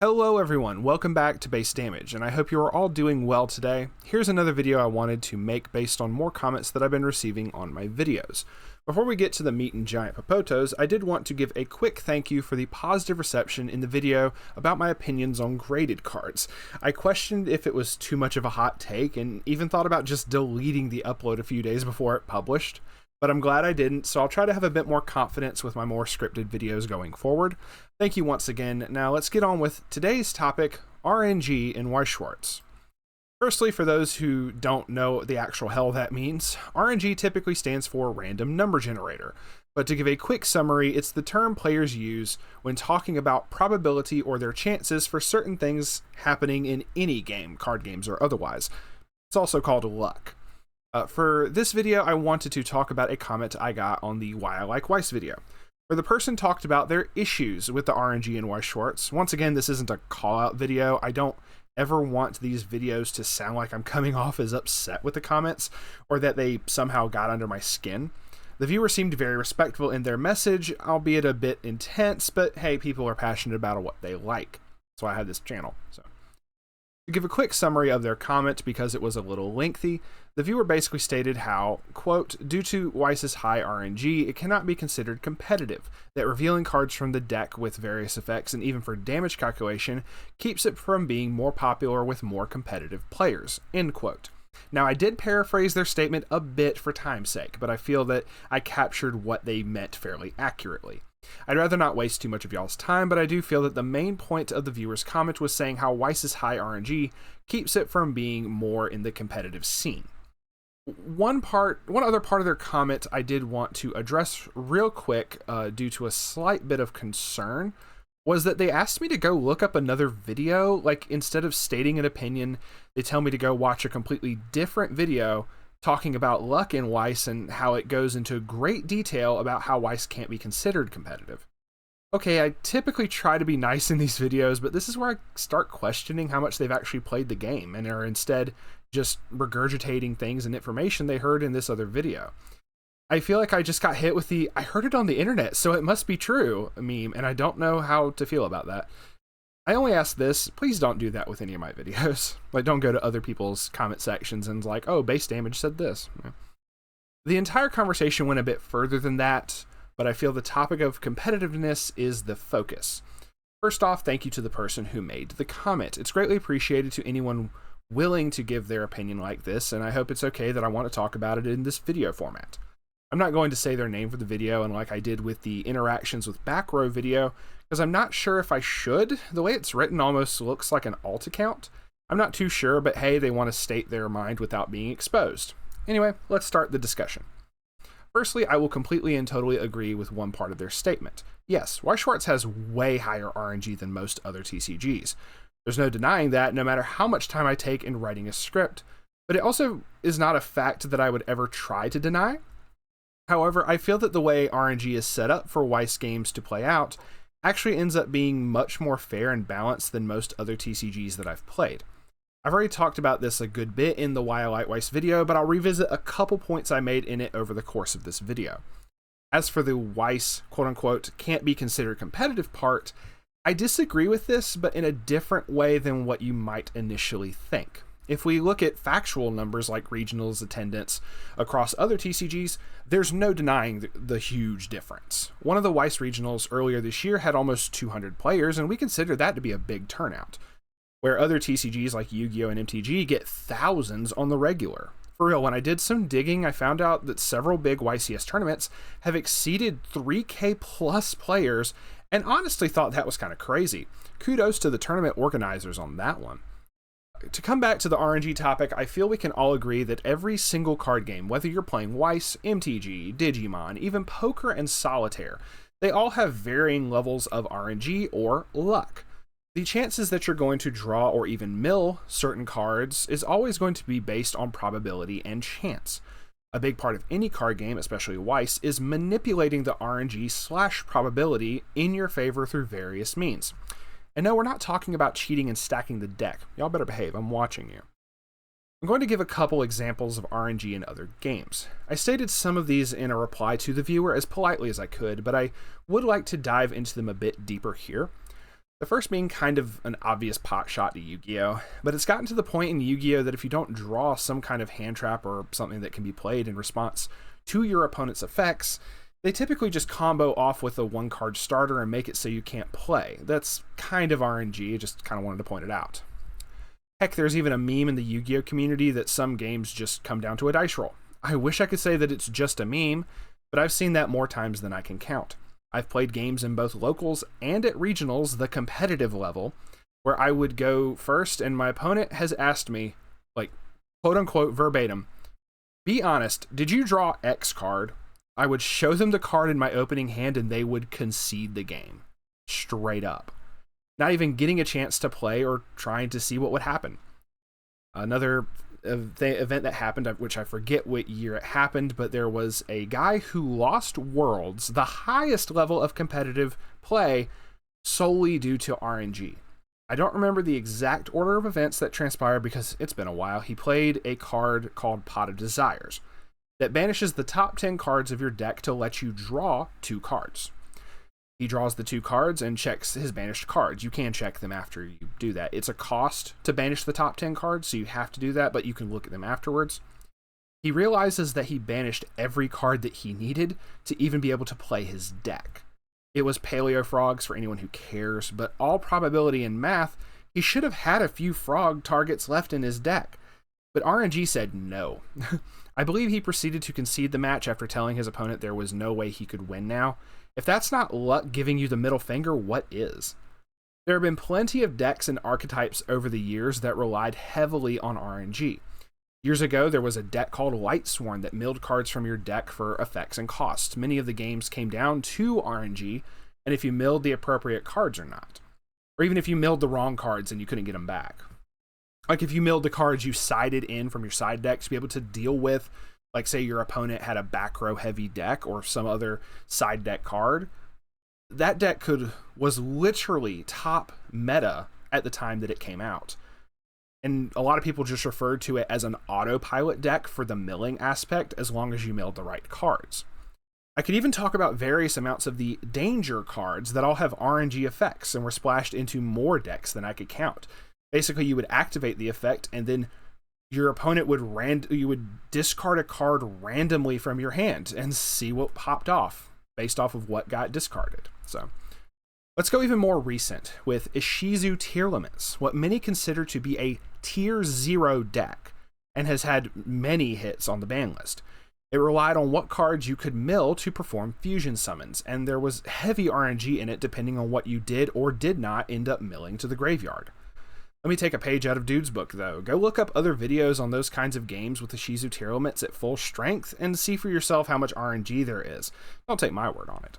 Hello everyone, welcome back to Base Damage, and I hope you are all doing well today. Here's another video I wanted to make based on more comments that I've been receiving on my videos. Before we get to the meat and giant popotos, I did want to give a quick thank you for the positive reception in the video about my opinions on graded cards. I questioned if it was too much of a hot take and even thought about just deleting the upload a few days before it published. But I'm glad I didn't, so I'll try to have a bit more confidence with my more scripted videos going forward. Thank you once again. Now let's get on with today's topic, RNG in Weiss Schwarz. Firstly, for those who don't know the actual hell that means, RNG typically stands for Random Number Generator. But to give a quick summary, it's the term players use when talking about probability or their chances for certain things happening in any game, card games or otherwise. It's also called luck. For this video, I wanted to talk about a comment I got on the Why I Like Weiss video, where the person talked about their issues with the RNG in Weiss Schwarz. Once again, this isn't a call-out video. I don't ever want these videos to sound like I'm coming off as upset with the comments, or that they somehow got under my skin. The viewer seemed very respectful in their message, albeit a bit intense, but hey, people are passionate about what they like. That's why I have this channel. So, to give a quick summary of their comment, because it was a little lengthy, the viewer basically stated how, quote, due to Weiss's high RNG, it cannot be considered competitive, that revealing cards from the deck with various effects and even for damage calculation keeps it from being more popular with more competitive players, end quote. Now, I did paraphrase their statement a bit for time's sake, but I feel that I captured what they meant fairly accurately. I'd rather not waste too much of y'all's time, but I do feel that the main point of the viewer's comment was saying how Weiss's high RNG keeps it from being more in the competitive scene. One other part of their comment I did want to address real quick due to a slight bit of concern was that they asked me to go look up another video. Like, instead of stating an opinion, they tell me to go watch a completely different video talking about luck in Weiss and how it goes into great detail about how Weiss can't be considered competitive. Okay, I typically try to be nice in these videos, but this is where I start questioning how much they've actually played the game and are instead just regurgitating things and information they heard in this other video. I feel like I just got hit with the "I heard it on the internet, so it must be true" meme, and I don't know how to feel about that. I only ask this, please don't do that with any of my videos. Like, don't go to other people's comment sections and like, oh, Base Damage said this. The entire conversation went a bit further than that, but I feel the topic of competitiveness is the focus. First off, thank you to the person who made the comment. It's greatly appreciated to anyone willing to give their opinion like this, and I hope it's okay that I want to talk about it in this video format. I'm not going to say their name for the video, and like I did with the interactions with back row video, because I'm not sure if I should. The way it's written almost looks like an alt account. I'm not too sure, but hey, they want to state their mind without being exposed. Anyway, let's start the discussion. Firstly, I will completely and totally agree with one part of their statement. Yes, Weiss Schwarz has way higher RNG than most other TCGs. There's no denying that, no matter how much time I take in writing a script, but it also is not a fact that I would ever try to deny. However, I feel that the way RNG is set up for Weiss games to play out actually ends up being much more fair and balanced than most other TCGs that I've played. I've already talked about this a good bit in the Why I Like Weiss video, but I'll revisit a couple points I made in it over the course of this video. As for the Weiss, quote-unquote, can't be considered competitive part, I disagree with this, but in a different way than what you might initially think. If we look at factual numbers like regionals attendance across other TCGs, there's no denying the huge difference. One of the Weiss regionals earlier this year had almost 200 players, and we consider that to be a big turnout, where other TCGs like Yu-Gi-Oh! And MTG get thousands on the regular. For real, when I did some digging, I found out that several big YCS tournaments have exceeded 3K plus players, and honestly thought that was kind of crazy. Kudos to the tournament organizers on that one. To come back to the RNG topic, I feel we can all agree that every single card game, whether you're playing Weiss, MTG, Digimon, even poker and solitaire, they all have varying levels of RNG or luck. The chances that you're going to draw or even mill certain cards is always going to be based on probability and chance. A big part of any card game, especially Weiss, is manipulating the RNG/probability in your favor through various means. And no, we're not talking about cheating and stacking the deck. Y'all better behave, I'm watching you. I'm going to give a couple examples of RNG in other games. I stated some of these in a reply to the viewer as politely as I could, but I would like to dive into them a bit deeper here. The first being kind of an obvious pot shot to Yu-Gi-Oh, but it's gotten to the point in Yu-Gi-Oh that if you don't draw some kind of hand trap or something that can be played in response to your opponent's effects, they typically just combo off with a one-card starter and make it so you can't play. That's kind of RNG, I just kind of wanted to point it out. Heck, there's even a meme in the Yu-Gi-Oh community that some games just come down to a dice roll. I wish I could say that it's just a meme, but I've seen that more times than I can count. I've played games in both locals and at regionals, the competitive level, where I would go first and my opponent has asked me, like, quote unquote verbatim, be honest, did you draw X card? I would show them the card in my opening hand and they would concede the game. Straight up. Not even getting a chance to play or trying to see what would happen. Another event that happened, which I forget what year it happened, but there was a guy who lost Worlds, the highest level of competitive play, solely due to RNG. I don't remember the exact order of events that transpired because it's been a while. He played a card called Pot of Desires that banishes the top 10 cards of your deck to let you draw 2 cards. He draws the 2 cards and checks his banished cards. You can check them after you do that. It's a cost to banish the top 10 cards, so you have to do that, but you can look at them afterwards. He realizes that he banished every card that he needed to even be able to play his deck. It was Paleo Frogs for anyone who cares, but all probability and math, he should have had a few frog targets left in his deck. But RNG said no. I believe he proceeded to concede the match after telling his opponent there was no way he could win now. If that's not luck giving you the middle finger, what is? There have been plenty of decks and archetypes over the years that relied heavily on RNG. Years ago, there was a deck called Weiss Schwarz that milled cards from your deck for effects and costs. Many of the games came down to RNG, and if you milled the appropriate cards or not. Or even if you milled the wrong cards and you couldn't get them back. Like if you milled the cards you sided in from your side deck to be able to deal with, like say your opponent had a back row heavy deck or some other side deck card, that deck was literally top meta at the time that it came out. And a lot of people just referred to it as an autopilot deck for the milling aspect as long as you milled the right cards. I could even talk about various amounts of the danger cards that all have RNG effects and were splashed into more decks than I could count. Basically, you would activate the effect and then your opponent would discard a card randomly from your hand and see what popped off based off of what got discarded. So let's go even more recent with Ishizu Tier Limits, what many consider to be a Tier 0 deck and has had many hits on the ban list. It relied on what cards you could mill to perform fusion summons, and there was heavy RNG in it depending on what you did or did not end up milling to the graveyard. Let me take a page out of Dude's book, though. Go look up other videos on those kinds of games with the Ishizu Tier Limits at full strength and see for yourself how much RNG there is. Don't take my word on it.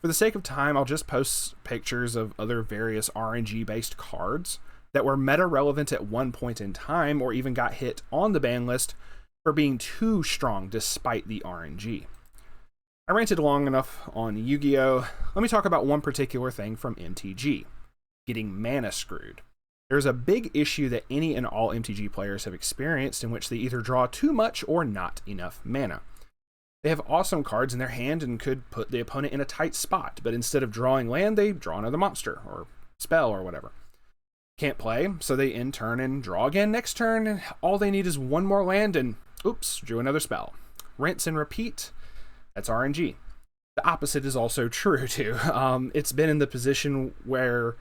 For the sake of time, I'll just post pictures of other various RNG-based cards that were meta-relevant at one point in time or even got hit on the ban list for being too strong despite the RNG. I ranted long enough on Yu-Gi-Oh! Let me talk about one particular thing from MTG, getting mana screwed. There's a big issue that any and all MTG players have experienced in which they either draw too much or not enough mana. They have awesome cards in their hand and could put the opponent in a tight spot, but instead of drawing land, they draw another monster or spell or whatever. Can't play, so they end turn and draw again next turn, and all they need is one more land and, oops, drew another spell. Rinse and repeat, that's RNG. The opposite is also true too. It's been in the position where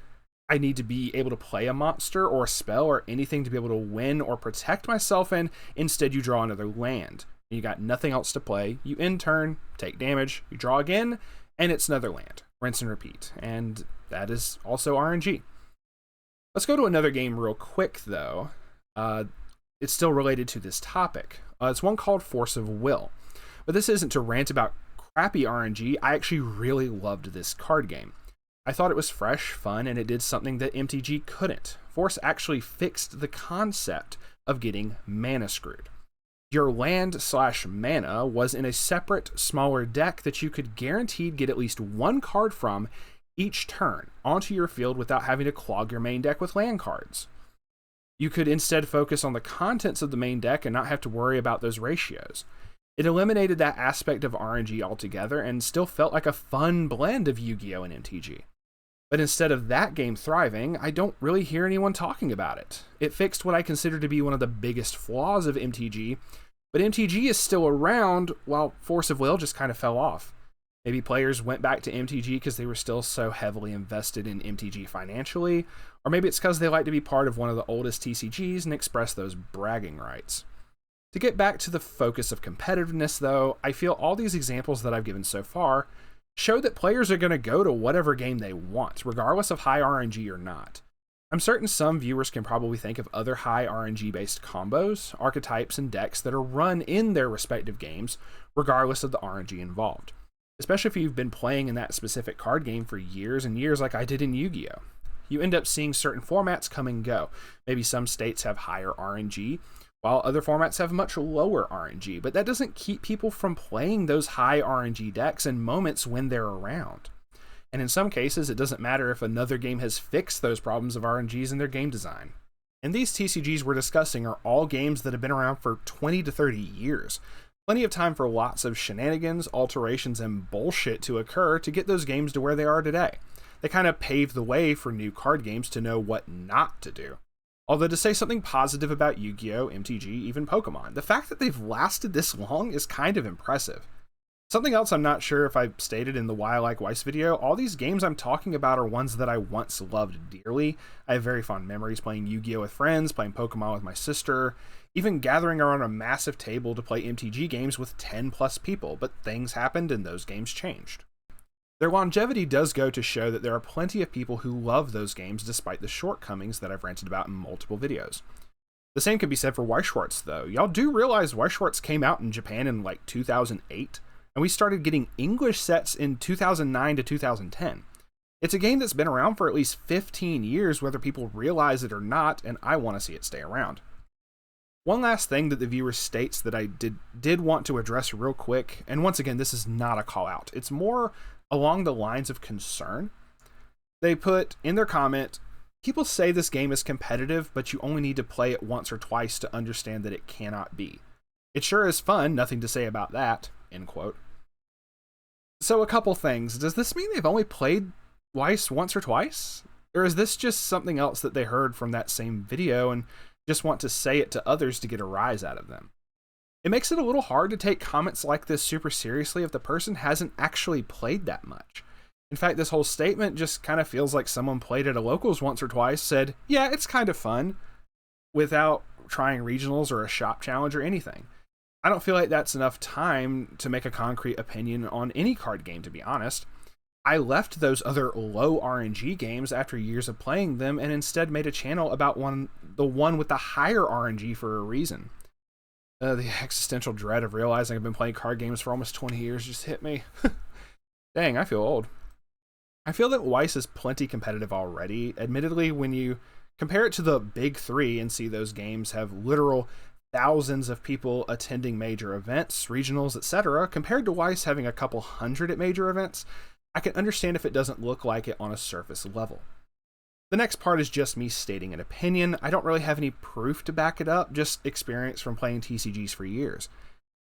I need to be able to play a monster or a spell or anything to be able to win or protect myself in. Instead, you draw another land. You got nothing else to play. You end turn, take damage, you draw again, and it's another land. Rinse and repeat. And that is also RNG. Let's go to another game real quick, though. It's still related to this topic. It's one called Force of Will. But this isn't to rant about crappy RNG. I actually really loved this card game. I thought it was fresh, fun, and it did something that MTG couldn't. Force actually fixed the concept of getting mana screwed. Your land/mana was in a separate, smaller deck that you could guaranteed get at least one card from each turn onto your field without having to clog your main deck with land cards. You could instead focus on the contents of the main deck and not have to worry about those ratios. It eliminated that aspect of RNG altogether and still felt like a fun blend of Yu-Gi-Oh! And MTG. But instead of that game thriving, I don't really hear anyone talking about it. It fixed what I consider to be one of the biggest flaws of MTG, but MTG is still around while Force of Will just kind of fell off. Maybe players went back to MTG because they were still so heavily invested in MTG financially, or maybe it's because they like to be part of one of the oldest TCGs and express those bragging rights. To get back to the focus of competitiveness though, I feel all these examples that I've given so far show that players are going to go to whatever game they want, regardless of high RNG or not. I'm certain some viewers can probably think of other high RNG based combos, archetypes, and decks that are run in their respective games, regardless of the RNG involved. Especially if you've been playing in that specific card game for years and years like I did in Yu-Gi-Oh! You end up seeing certain formats come and go. Maybe some states have higher RNG, while other formats have much lower RNG, but that doesn't keep people from playing those high RNG decks in moments when they're around. And in some cases, it doesn't matter if another game has fixed those problems of RNGs in their game design. And these TCGs we're discussing are all games that have been around for 20 to 30 years. Plenty of time for lots of shenanigans, alterations, and bullshit to occur to get those games to where they are today. They kind of paved the way for new card games to know what not to do. Although to say something positive about Yu-Gi-Oh!, MTG, even Pokemon, the fact that they've lasted this long is kind of impressive. Something else I'm not sure if I stated in the Why I Like Weiss video, all these games I'm talking about are ones that I once loved dearly. I have very fond memories playing Yu-Gi-Oh! With friends, playing Pokemon with my sister, even gathering around a massive table to play MTG games with 10 plus people, but things happened and those games changed. Their longevity does go to show that there are plenty of people who love those games despite the shortcomings that I've ranted about in multiple videos. The same can be said for Weiss Schwarz though. Y'all do realize Weiss Schwarz came out in Japan in like 2008, and we started getting English sets in 2009 to 2010. It's a game that's been around for at least 15 years whether people realize it or not, and I want to see it stay around. One last thing that the viewer states that I did want to address real quick, and once again, this is not a call out. It's more along the lines of concern. They put in their comment, people say this game is competitive, but you only need to play it once or twice to understand that it cannot be. It sure is fun, nothing to say about that, end quote. So a couple things. Does this mean they've only played Weiss once or twice? Or is this just something else that they heard from that same video and just want to say it to others to get a rise out of them? It makes it a little hard to take comments like this super seriously if the person hasn't actually played that much. In fact, this whole statement just kind of feels like someone played at a locals once or twice, said, yeah, it's kind of fun, without trying regionals or a shop challenge or anything. I don't feel like that's enough time to make a concrete opinion on any card game, to be honest. I left those other low RNG games after years of playing them and instead made a channel about the one with the higher RNG for a reason. The existential dread of realizing I've been playing card games for almost 20 years just hit me. Dang, I feel old. I feel that Weiss is plenty competitive already. Admittedly, when you compare it to the big three and see those games have literal thousands of people attending major events, regionals, etc., compared to Weiss having a couple hundred at major events, I can understand if it doesn't look like it on a surface level. The next part is just me stating an opinion. I don't really have any proof to back it up, just experience from playing TCGs for years.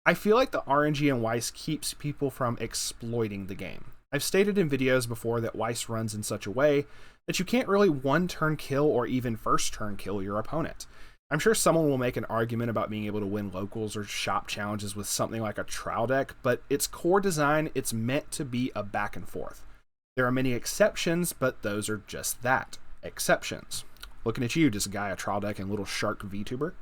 I feel like the RNG in Weiss keeps people from exploiting the game. I've stated in videos before that Weiss runs in such a way that you can't really one-turn kill or even first-turn kill your opponent. I'm sure someone will make an argument about being able to win locals or shop challenges with something like a trial deck, but its core design, it's meant to be a back and forth. There are many exceptions, but those are just that. Exceptions. Looking at you, just a guy, a trial deck, and little shark VTuber.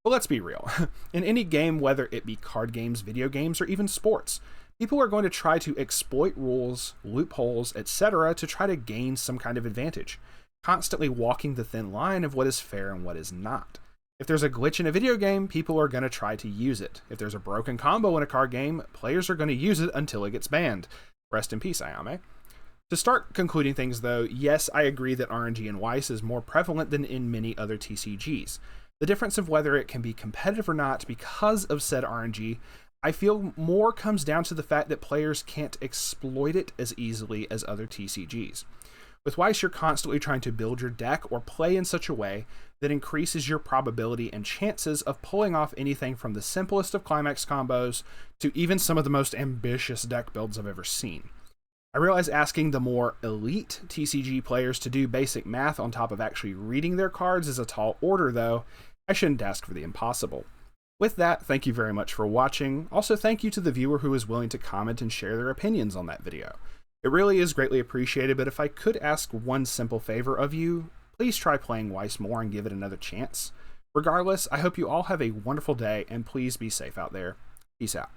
But let's be real. In any game, whether it be card games, video games, or even sports, people are going to try to exploit rules, loopholes, etc. to try to gain some kind of advantage, constantly walking the thin line of what is fair and what is not. If there's a glitch in a video game, people are going to try to use it. If there's a broken combo in a card game, players are going to use it until it gets banned. Rest in peace, Ayame. To start concluding things though, yes, I agree that RNG in Weiss is more prevalent than in many other TCGs. The difference of whether it can be competitive or not because of said RNG, I feel more comes down to the fact that players can't exploit it as easily as other TCGs. With Weiss, you're constantly trying to build your deck or play in such a way that increases your probability and chances of pulling off anything from the simplest of climax combos to even some of the most ambitious deck builds I've ever seen. I realize asking the more elite TCG players to do basic math on top of actually reading their cards is a tall order, though. I shouldn't ask for the impossible. With that, thank you very much for watching. Also, thank you to the viewer who was willing to comment and share their opinions on that video. It really is greatly appreciated, but if I could ask one simple favor of you, please try playing Weiss more and give it another chance. Regardless, I hope you all have a wonderful day, and please be safe out there. Peace out.